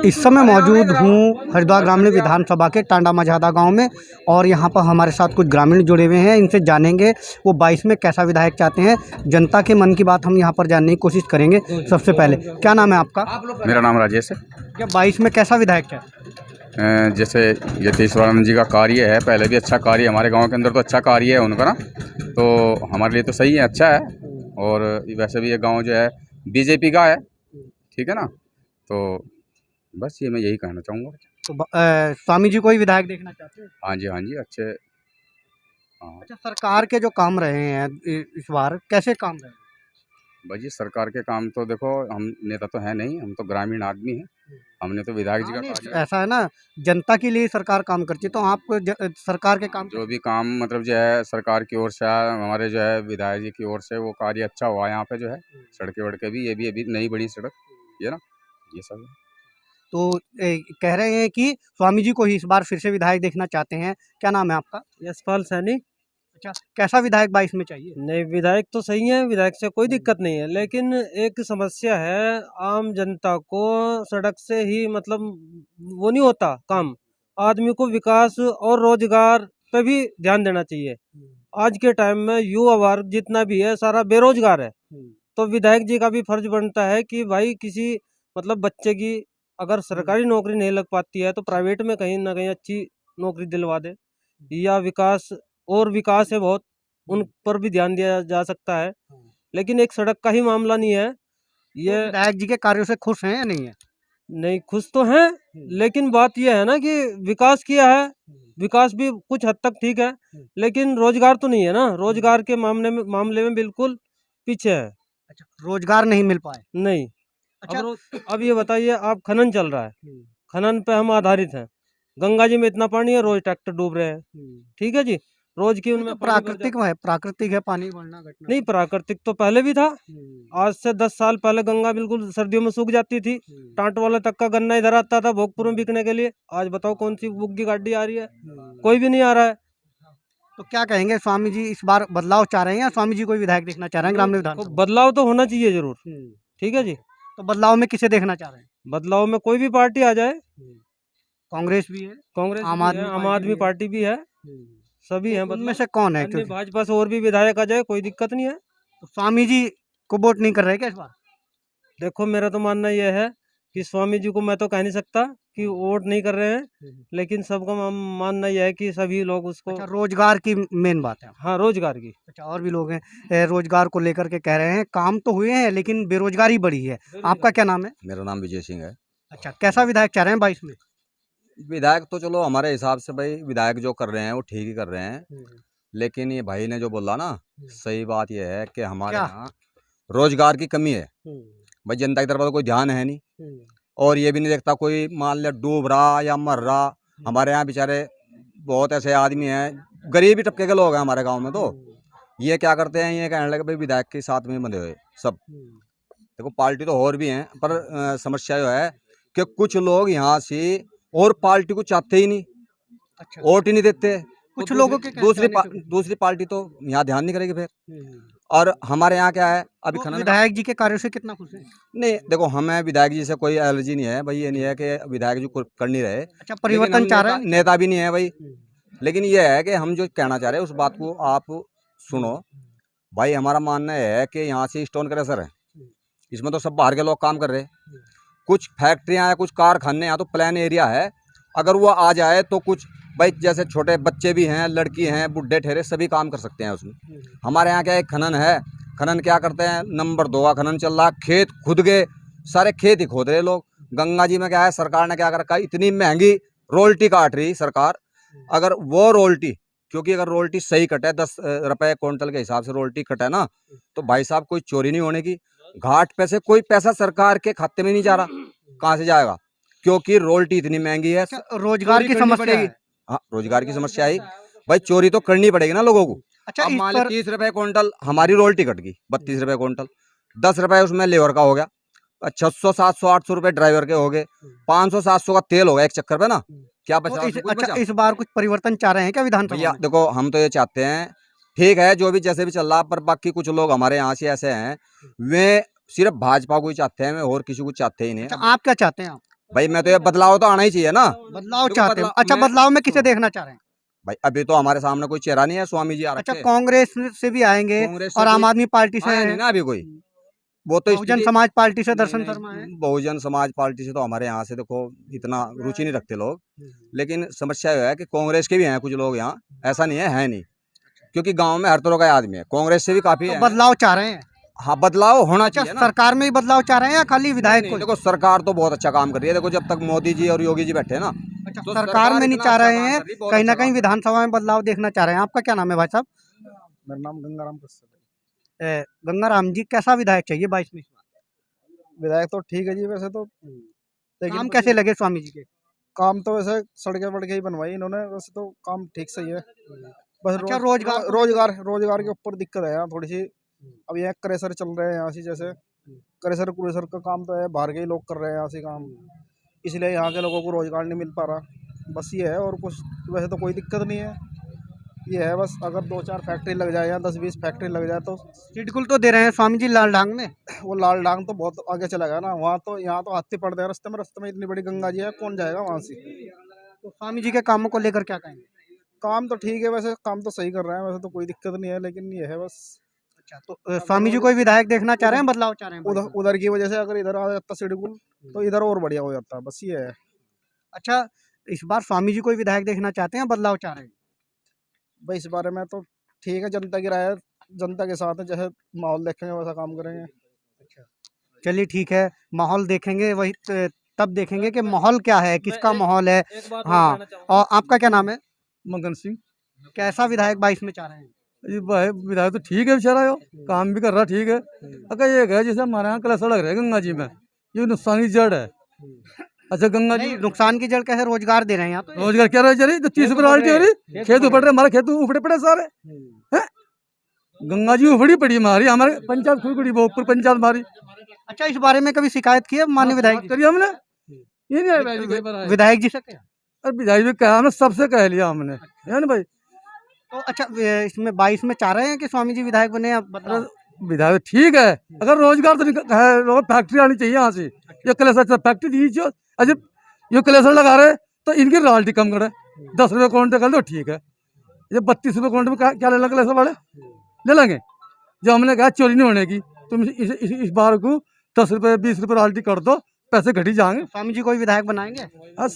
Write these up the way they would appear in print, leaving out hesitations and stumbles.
इस समय मौजूद हूँ हरिद्वार ग्रामीण विधानसभा के टांडा मझादा गांव में और यहाँ पर हमारे साथ कुछ ग्रामीण जुड़े हुए हैं। इनसे जानेंगे वो 22 में कैसा विधायक चाहते हैं। जनता के मन की बात हम यहाँ पर जानने की कोशिश करेंगे। सबसे पहले क्या नाम है आपका? मेरा नाम राजेश है। क्या 22 में कैसा विधायक चाहते हैं? जैसे यतीश्वरानंद जी का कार्य है, पहले भी अच्छा कार्य हमारे गांव के अंदर तो अच्छा कार्य है उनका ना, तो हमारे लिए तो सही है, अच्छा है। और वैसे भी ये गांव जो है बीजेपी का है, ठीक है ना, तो बस ये मैं यही कहना चाहूँगा। तो स्वामी जी को ही विधायक देखना चाहते हैं? हाँ जी अच्छे। हाँ अच्छा, सरकार के जो काम रहे हैं इस बार कैसे काम रहे हैं? भाई सरकार के काम तो देखो, हम नेता तो है नहीं, हम तो ग्रामीण आदमी हैं। हमने तो विधायक जी का कार्य, ऐसा है ना, जनता के लिए सरकार काम करती है, तो आपको सरकार के काम जो भी काम मतलब जो है सरकार की ओर से हमारे जो है विधायक जी की ओर से वो कार्य अच्छा हुआ है। यहाँ पे जो है सड़कें वड़कें भी, ये भी अभी नई बड़ी सड़क, ये ना, ये सब है। तो कह रहे हैं कि स्वामी जी को ही इस बार फिर से विधायक देखना चाहते हैं। क्या नाम है आपका? यशपाल सैनी। अच्छा, कैसा विधायक 22 में चाहिए? नहीं, विधायक तो सही है, विधायक से कोई दिक्कत नहीं है, लेकिन एक समस्या है, आम जनता को सड़क से ही मतलब वो नहीं होता काम। आदमी को विकास और रोजगार पे भी ध्यान देना चाहिए। आज के टाइम में युवा वर्ग जितना भी है सारा बेरोजगार है, तो विधायक जी का भी फर्ज बनता है कि भाई किसी मतलब बच्चे की अगर सरकारी नौकरी नहीं लग पाती है तो प्राइवेट में कहीं ना कहीं अच्छी नौकरी दिलवा दे, या विकास और विकास है बहुत, उन पर भी ध्यान दिया जा सकता है। लेकिन एक सड़क का ही मामला नहीं है ये। विधायक जी के कार्यों से खुश हैं या नहीं है? नहीं, खुश तो हैं, लेकिन बात यह है ना कि विकास किया है, विकास भी कुछ हद तक ठीक है, लेकिन रोजगार तो नहीं है ना, रोजगार के मामले में बिल्कुल पीछे है। अच्छा, रोजगार नहीं मिल पाए? नहीं। अच्छा, अब ये बताइए, आप खनन चल रहा है, खनन पे हम आधारित हैं, गंगा जी में इतना पानी है, रोज ट्रैक्टर डूब रहे हैं, ठीक है जी, रोज की उनमें तो प्राकृतिक है पानी बढ़ना घटना। नहीं, प्राकृतिक तो पहले भी था। आज से 10 साल पहले गंगा बिल्कुल सर्दियों में सूख जाती थी, टाट वाला तक का गन्ना इधर आता था भोगपुर में बिकने के लिए। आज बताओ कौन सी बुग्गी गाड़ी आ रही है? कोई भी नहीं आ रहा है। तो क्या कहेंगे, स्वामी जी इस बार बदलाव चाह रहे हैं या स्वामी जी कोई विधायक देखना चाह रहे हैं ग्रामीण तो विधानसभा? बदलाव तो होना चाहिए जरूर, ठीक है जी। तो बदलाव में किसे देखना चाह रहे हैं? बदलाव में कोई भी पार्टी आ जाए, कांग्रेस भी है, कांग्रेस आम भी आदमी है, आम आदमी पार्टी भी है, सभी हैं। उनमें से कौन है? अन्य भाजपा से और भी विधायक आ जाए, कोई दिक्कत नहीं है। तो स्वामी जी को वोट नहीं कर रहे क्या इस बार? देखो, मेरा तो मानना यह है कि स्वामी जी को मैं तो कह नहीं सकता कि वोट नहीं कर रहे हैं, लेकिन सबका मानना यह है कि सभी लोग उसको। अच्छा, रोजगार की मेन बात है। हाँ, रोजगार की। अच्छा, और भी लोग हैं रोजगार को लेकर के कह रहे हैं, काम तो हुए हैं लेकिन बेरोजगारी बढ़ी है। आपका क्या नाम है? मेरा नाम विजय सिंह है। अच्छा, कैसा विधायक चाह रहे हैं 22 में? विधायक तो चलो हमारे हिसाब से भाई विधायक जो कर रहे हैं वो ठीक ही कर रहे हैं, लेकिन ये भाई ने जो बोला ना, सही बात यह है कि हमारे यहाँ रोजगार की कमी है। भाई जनता की तरफ तो कोई ध्यान है नहीं, और ये भी नहीं देखता कोई, मान लिया डूब रहा या मर रहा। हमारे यहाँ बेचारे बहुत ऐसे आदमी हैं, गरीबी तबके के लोग हैं हमारे गाँव में, तो ये क्या करते हैं, ये कहने लगे भाई विधायक के साथ में बंधे हुए सब। देखो पार्टी तो और भी हैं, पर समस्या जो है कि कुछ लोग यहाँ से और पार्टी को चाहते ही नहीं। अच्छा, वोट ही नहीं देते कुछ तो लोगों के दूसरी पार्टी तो यहाँ ध्यान नहीं करेगी फिर। और हमारे यहाँ क्या है, अभी तो विधायक जी के कार्यों से कितना खुश है? नहीं, देखो हमें विधायक जी से कोई एलर्जी नहीं है भाई, ये नहीं है कि विधायक जी को कर नहीं रहे। अच्छा, परिवर्तन चाह रहे हैं? नेता भी नहीं है भाई, लेकिन ये है कि हम जो कहना चाह रहे हैं उस बात को आप सुनो भाई। हमारा मानना है कि यहाँ से स्टोन क्रशर है, इसमें तो सब बाहर के लोग काम कर रहे हैं। कुछ फैक्ट्रियाँ हैं, कुछ कारखाने, यहाँ तो प्लान एरिया है, अगर वो आ जाए तो कुछ भाई जैसे छोटे बच्चे भी हैं, लड़की हैं, बुढ़े ठहरे सभी काम कर सकते हैं उसमें। हमारे यहाँ क्या एक खनन है, खनन क्या करते हैं, नंबर 2 का खनन चल रहा, खेत खुद गए, सारे खेत ही खोद रहे लोग। गंगा जी में क्या है, सरकार ने क्या कर रखा है, इतनी महंगी रोयल्टी काट रही सरकार। अगर वो रोयल्टी, क्योंकि अगर रोयल्टी सही कटे, 10 रुपये क्विंटल के हिसाब से रोयल्टी कटे ना, तो भाई साहब कोई चोरी नहीं होने की। घाट पे से कोई पैसा सरकार के खाते में नहीं जा रहा, कहाँ से जाएगा, क्योंकि रोयल्टी इतनी महंगी है। रोजगार की समस्या है। हाँ, रोजगार की समस्या आई भाई, चोरी तो करनी पड़ेगी ना लोगों को। अच्छा, अब मान लो 30 रुपए क्विंटल हमारी रोयल्टी कट गई, 32 रुपए क्विंटल, 10 रुपए उसमें लेबर का हो गया, 600 700 800 रुपए ड्राइवर के हो गए, 500 700 का तेल हो गया एक चक्कर पे ना, क्या बचा? अच्छा, इस बार कुछ परिवर्तन चाह रहे हैं क्या विधानसभा में? देखो हम तो ये चाहते हैं, ठीक है जो भी जैसे भी चल रहा, पर बाकी कुछ लोग हमारे यहाँ से ऐसे हैं, वे सिर्फ भाजपा को ही चाहते हैं, वे और किसी को चाहते ही नहीं। अच्छा, आप क्या चाहते हैं? भाई मैं तो ये बदलाव तो आना ही चाहिए ना। बदलाव देखो, चाहते हैं। बदलाव- अच्छा, मैं- बदलाव में किसे देखना चाह रहे हैं? भाई अभी तो हमारे सामने कोई चेहरा नहीं है, स्वामी जी आ अच्छा, रखे हैं। कांग्रेस से भी आएंगे कांग्रेस से और आम कोई आदमी पार्टी से आया नहीं हैं। ना अभी कोई। वो तो बहुजन स्थिति- समाज पार्टी से दर्शन नहीं, शर्मा है। बहुजन समाज पार्टी से तो हमारे यहाँ से देखो इतना रुचि नहीं रखते लोग। लेकिन समस्या यह है कि कांग्रेस के भी हैं कुछ लोग यहाँ, ऐसा नहीं है नहीं। क्योंकि गांव में हर तरह का आदमी है, कांग्रेस से भी काफी तो है। बदलाव चाह रहे हैं। हाँ, बदलाव होना अच्छा, चाहिए ना। सरकार में ही बदलाव चाह रहे हैं या खाली विधायक नहीं, को? देखो सरकार तो बहुत अच्छा काम कर रही है। देखो जब तक मोदी जी और योगी जी बैठे हैं ना, अच्छा, तो सरकार में नहीं इतना चाह अच्छा रहे काम हैं, कर रही है, बहुत कहीं ना अच्छा कहीं काम कर विधानसभा में बदलाव देखना चाह रहे हैं। आपका क्या नाम है भाई साहब? मेरा नाम गंगाराम कश्यप गंगाराम जी, कैसा विधायक चाहिए 22 में? है। विधायक तो ठीक है जी वैसे तो, लेकिन काम बस कैसे ये लगे स्वामी जी के? काम तो वैसे सड़कें वड़कें ही बनवाई इन्होंने, वैसे तो काम ठीक सही है। बस अच्छा, रोजगार को रोजगार रोजगार के ऊपर दिक्कत है यहाँ थोड़ी सी। अब यहाँ क्रेशर चल रहे हैं यहाँ से, जैसे क्रेशर क्रूशर का काम तो है, बाहर के ही लोग कर रहे हैं यहाँ से काम, इसलिए यहाँ के लोगों को रोजगार नहीं मिल पा रहा। बस ये है, और कुछ वैसे तो कोई दिक्कत नहीं है। ये है बस, अगर 2-4 फैक्ट्री लग जाए या 10-20 फैक्ट्री लग जाए तो सिडकुल तो दे रहे हैं स्वामी जी लाल डांग में। वो लाल डांग तो बहुत आगे चला गया ना। वहाँ तो, यहाँ तो हाथी पड़ रहे हैं रास्ते में इतनी बड़ी गंगा जी है, कौन जाएगा वहाँ से। तो स्वामी जी के कामों को लेकर क्या कहेंगे? काम तो ठीक है, वैसे काम तो सही कर रहे हैं, वैसे तो कोई दिक्कत नहीं है, लेकिन ये है बस अच्छा, तो स्वामी जी कोई विधायक देखना चाह रहे हैं, बदलाव चाह रहे हैं? उधर उधर की वजह से अगर इधर आ जाता शेड्यूल तो इधर और बढ़िया हो जाता, बस ये है। अच्छा, इस बार स्वामी जी कोई विधायक देखना चाहते हैं, बदलाव चाह रहे हैं? भाई इस बारे में तो ठीक है, जनता की राय है, जनता के साथ है, जैसे माहौल देखेंगे वैसा काम करेंगे। चलिए ठीक है, माहौल देखेंगे, वही तब देखेंगे कि माहौल क्या है, किसका माहौल है। एक बात और हाँ, कहना चाहूंगा। और आपका क्या नाम है? मगन सिंह। कैसा विधायक 22 में चाह रहे हैं? ये भाई विधायक तो ठीक है बेचारा, यो काम भी कर रहा ठीक है। अगर ये है जैसे हमारे यहाँ कलश लग रहा है गंगा जी में, ये नुकसान की जड़ है। अच्छा गंगा जी नहीं, नुकसान की जड़ कैसे? रोजगार दे रहे हैं यहाँ पे। रोजगार क्या रहे तो 30 रुपये आल्टी हो रही, खेत उपड़ रहे हमारे, खेत उपड़े पड़े सारे हैं। गंगा जी उफड़ी पड़ी हमारी, हमारे पंचायत खुद पड़ी, वो ऊपर पंचायत हमारी। अच्छा, इस बारे में कभी शिकायत की है माननीय विधायक जी? करिए हमने, ये नहीं आया भाई। विधायक जी से क्या? अरे विधायक भी कहा हमने, सबसे कह लिया हमने, है ना भाई। तो अच्छा, इसमें 22 में चाह रहे हैं कि स्वामी जी विधायक बने या बदलाव? विधायक ठीक है, अगर रोजगार तो है, फैक्ट्री आनी चाहिए यहाँ से। ये कलेसर फैक्ट्री दी जो, अच्छा ये कलेसर लगा रहे तो इनकी रॉयल्टी कम करे, 10 रुपये काउंटर कर दो ठीक है। ये 32 रुपये काउंटर में क्या ले लेंगे कलेसर वाले, ले लेंगे। जो हमने कहा चोरी नहीं होने की, तुम इस बार को 10 रुपये 20 रुपये रॉयल्टी कर दो, पैसे घटी जाएंगे। स्वामी जी कोई विधायक बनाएंगे?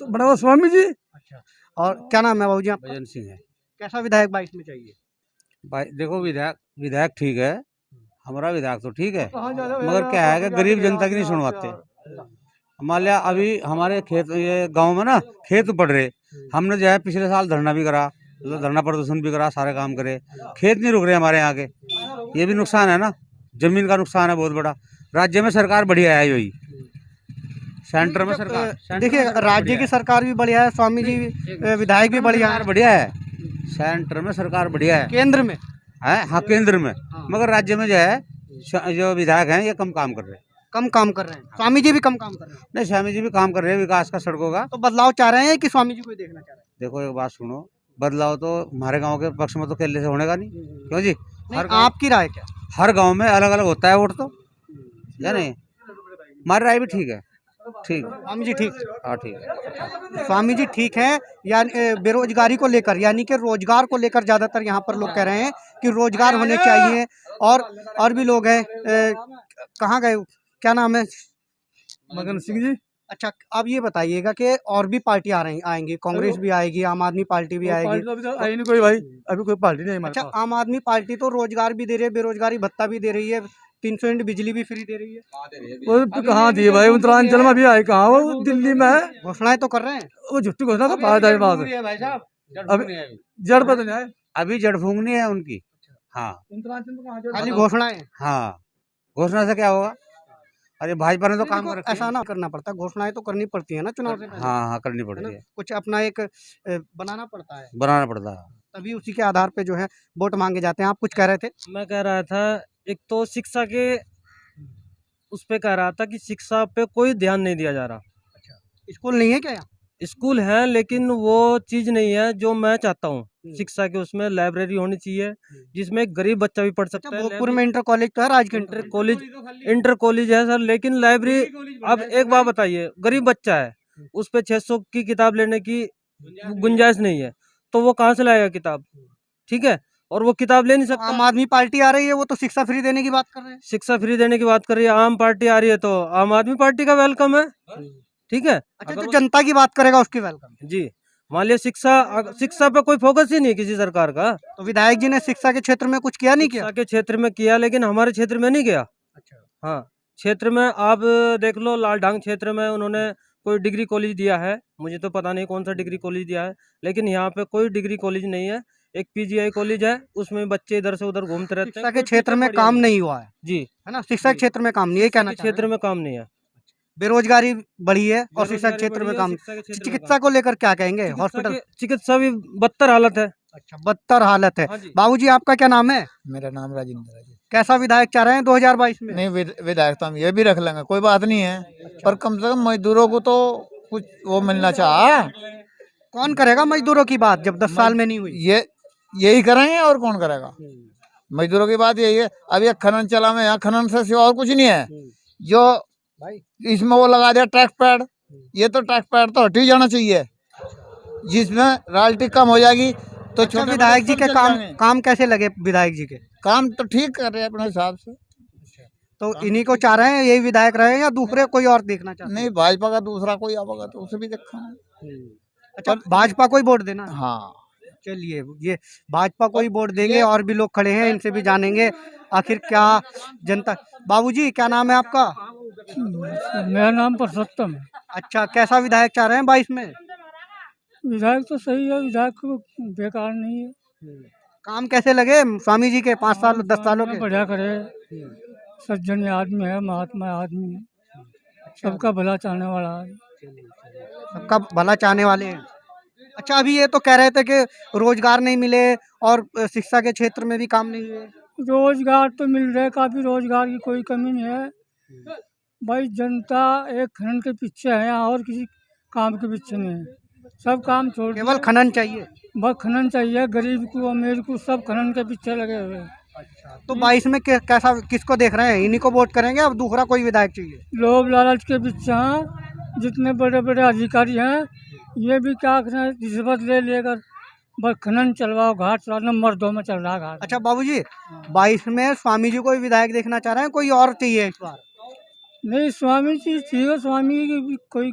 बड़ा स्वामी जी। अच्छा, और क्या नाम है बाबू जी आपका? भजन सिंह है कैसा विधायक 22 में चाहिए? भाई। देखो विधायक ठीक है, हमारा विधायक तो ठीक है, मगर क्या है कि गरीब जनता की नहीं सुनवाते। मान लिया अभी हमारे खेत, ये गांव में ना खेत पड़ रहे, हमने जो है पिछले साल धरना भी करा, धरना प्रदर्शन भी करा, सारे काम करे, खेत नहीं रुक रहे हमारे यहाँ के। ये भी नुकसान है ना, जमीन का नुकसान है बहुत बड़ा। राज्य में सरकार बढ़िया है, यही सेंटर में सरकार, देखिए, राज्य की सरकार भी बढ़िया है, स्वामी जी विधायक भी बढ़िया है। बढ़िया है, सेंटर में सरकार बढ़िया है, केंद्र में हाँ केंद्र में, मगर राज्य में जो है जो विधायक हैं ये कम काम कर रहे हैं। कम काम कर रहे हैं। स्वामी जी भी कम काम कर रहे हैं। नहीं, स्वामी जी भी काम कर रहे हैं विकास का, सड़कों का। तो बदलाव चाह रहे हैं कि स्वामी जी कोई देखना चाह रहे हैं? देखो एक बात सुनो, बदलाव तो हमारे गांव के पक्ष में तो केले से होने का नहीं, क्यों जी। नहीं, आपकी राय क्या? हर गांव में अलग अलग होता है वोट तो, या नहीं। हमारी राय भी ठीक है, ठीक है स्वामी जी ठीक, हाँ ठीक है। स्वामी जी ठीक है। यानी बेरोजगारी को लेकर, यानी कि रोजगार को लेकर ज्यादातर यहाँ पर लोग कह रहे हैं कि रोजगार होने चाहिए। और भी लोग हैं, कहाँ गए, क्या नाम है? मगन सिंह जी। अच्छा, अब ये बताइएगा कि और भी पार्टी आएंगी, कांग्रेस भी आएगी, आम आदमी पार्टी भी आएगी। पार्टी तो अभी तो आई नहीं कोई भाई, अभी कोई पार्टी नहीं है हमारे अच्छा, पास। आम आदमी पार्टी तो रोजगार भी दे रही है, बेरोजगारी भत्ता भी दे रही है, 300 यूनिट बिजली भी फ्री दे रही है। वो तो कहाँ दिए भाई, उत्तरांचल में भी आए कहाँ, वो दिल्ली में है, घोषणाएं तो कर रहे हैं। वो झुट्टी घोषणा का फायदा है बात है। भाई साहब, अब जड़ पर तो नहीं आए, अभी जड़ फूंकनी है उनकी। हाँ उत्तरांचल में कहाँ जड़ खाली घोषणाएं। हाँ, घोषणा से क्या होगा। अरे भाजपा ने तो काम कर रखा ऐसा है। ना करना पड़ता, घोषणाएं तो करनी पड़ती है ना चुनाव से पहले, हाँ हाँ करनी है पड़ती ना? है, कुछ अपना एक बनाना पड़ता है, बनाना पड़ता है। तभी उसी के आधार पे जो है वोट मांगे जाते हैं। आप कुछ कह रहे थे? मैं कह रहा था, एक तो शिक्षा के उस पे कह रहा था कि शिक्षा पे कोई ध्यान नहीं दिया जा रहा। स्कूल नहीं है क्या यहाँ? स्कूल है, लेकिन वो चीज़ नहीं है जो मैं चाहता हूँ। शिक्षा के उसमें लाइब्रेरी होनी चाहिए, जिसमें एक गरीब बच्चा भी पढ़ अच्छा, सकता है। भोजपुर में इंटर कॉलेज तो है, राजकीय इंटर कॉलेज है सर, लेकिन लाइब्रेरी, अब एक बात बताइए, गरीब बच्चा है, उस पे 600 की किताब लेने की गुंजाइश नहीं है, तो वो कहाँ से लाएगा किताब? ठीक है, और वो किताब ले नहीं सकता। आम आदमी पार्टी आ रही है, वो तो शिक्षा फ्री देने की बात कर रहे हैं। शिक्षा फ्री देने की बात कर रही है, आम पार्टी आ रही है, तो आम आदमी पार्टी का वेलकम है। ठीक है, अच्छा, अगर जो वो- जनता की बात करेगा उसकी वेलकम। जी, मान लिया शिक्षा पे कोई फोकस ही नहीं किसी सरकार का। तो विधायक जी ने शिक्षा के क्षेत्र में कुछ किया नहीं किया? शिक्षा के क्षेत्र में किया, लेकिन हमारे क्षेत्र में नहीं गया। अच्छा। हाँ, क्षेत्र में आप देख लो, लालढांग क्षेत्र में उन्होंने कोई डिग्री कॉलेज दिया है, मुझे तो पता नहीं कौन सा डिग्री कॉलेज दिया है, लेकिन यहाँ पे कोई डिग्री कॉलेज नहीं है। एक पीजीआई कॉलेज है, उसमें बच्चे इधर से उधर घूमते रहते शिक्षा हैं। के कोई क्षेत्र टीचर में बढ़िया काम नहीं नहीं हुआ है जी, है ना? शिक्षा के जी। क्षेत्र में काम नहीं, ये कहना के चाह रहे क्षेत्र हैं। में काम नहीं है। बेरोजगारी बढ़ी है और शिक्षा के बेरोजगारी क्षेत्र में बढ़ी है, काम। शिक्षा के क्षेत्र में चिकित्सा को लेकर क्या कहेंगे? चिकित्सा हॉस्पिटल चिकित्सा भी बदतर हालत है। अच्छा, बदतर हालत है। हाँ जी। बाबूजी, आपका क्या नाम है? मेरा नाम राजेंद्र है जी। कैसा विधायक चाह रहे हैं 2022 में? नहीं, विधायक तो हम ये भी रख लेंगे, कोई बात नहीं है, पर कम से कम मजदूरों को तो कुछ वो मिलना चाहिए। कौन करेगा मजदूरों की बात जब 10 साल में नहीं हुई? ये यही करेंगे और कौन करेगा? मजदूरों की बात यही है। अब ये खनन चला में, यहाँ खनन से सिवा और कुछ नहीं है। जो इसमें वो लगा दिया टैक्स पैड, ये तो टैक्स पैड तो हट ही जाना चाहिए, जिसमें रॉयल्टी कम हो जाएगी तो अच्छा, छोटे विधायक जी बड़े के सब काम चल जाएंगे। काम कैसे लगे विधायक जी के? काम तो ठीक कर रहे हैं अपने हिसाब से। तो इन्हीं को चाह रहे हैं यही विधायक रहे या दूसरे कोई और देखना चाहते हैं? नहीं, भाजपा का दूसरा कोई आवेगा तो उसे भी देखा है। अच्छा, भाजपा को ही वोट देना है? हाँ, चलिए, ये भाजपा को ही वोट देंगे। और भी लोग खड़े हैं, इनसे भी जानेंगे आखिर क्या जनता। बाबूजी, क्या नाम है आपका? मेरा नाम पुरुषोत्तम है। अच्छा, कैसा विधायक चाह रहे हैं 22 में? विधायक तो सही है, विधायक को बेकार नहीं है, काम कैसे लगे स्वामी जी के 5 साल 10 सालों के? बढ़िया करे, सज्जन आदमी है, महात्मा आदमी है, सबका भला चाहने वाला है। सबका भला चाहने वाले हैं। अच्छा, अभी ये तो कह रहे थे कि रोजगार नहीं मिले और शिक्षा के क्षेत्र में भी काम नहीं हुए। रोजगार तो मिल रहे, काफी रोजगार की कोई कमी नहीं है भाई। जनता एक खनन के पीछे है, यहाँ और किसी काम के पीछे नहीं है। सब काम छोड़ केवल दिया, खनन चाहिए। बस खनन चाहिए। गरीब को अमीर को सब खनन के पीछे लगे हुए हैं। तो 22 में कैसा किसको देख रहे हैं? इन्हीं को वोट करेंगे, अब दूसरा कोई विधायक चाहिए? लोभ लालच के पीछे हैं। जितने बड़े बड़े अधिकारी हैं, ये भी क्या करें, रिश्वत ले लेकर बस खनन चलवाओ, घाट चलाओ। नंबर 2 में चल रहा है घाट। अच्छा बाबूजी, 22 में स्वामी जी को ही विधायक देखना चाह रहे हैं, कोई और चाहिए इस बार? नहीं, स्वामी जी ठीक है, स्वामी की भी कोई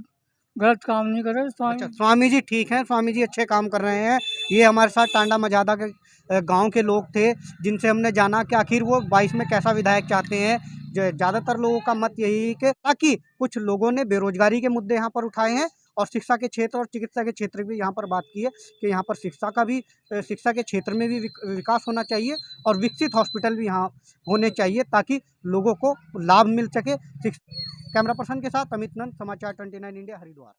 गलत काम नहीं करे। स्वामी अच्छा, स्वामी जी ठीक हैं, स्वामी जी अच्छे काम कर रहे हैं। ये हमारे साथ टांडा मजादा के गांव के लोग थे, जिनसे हमने जाना कि आखिर वो 22 में कैसा विधायक चाहते हैं। ज़्यादातर लोगों का मत यही है कि ताकि कुछ लोगों ने बेरोजगारी के मुद्दे यहाँ पर उठाए हैं और शिक्षा के क्षेत्र और चिकित्सा के क्षेत्र भी यहाँ पर बात की है कि यहाँ पर शिक्षा के क्षेत्र में भी विकास होना चाहिए और विकसित हॉस्पिटल भी यहाँ होने चाहिए ताकि लोगों को लाभ मिल सके। कैमरा पर्सन के साथ अमित नंद, समाचार 29 इंडिया, हरिद्वार।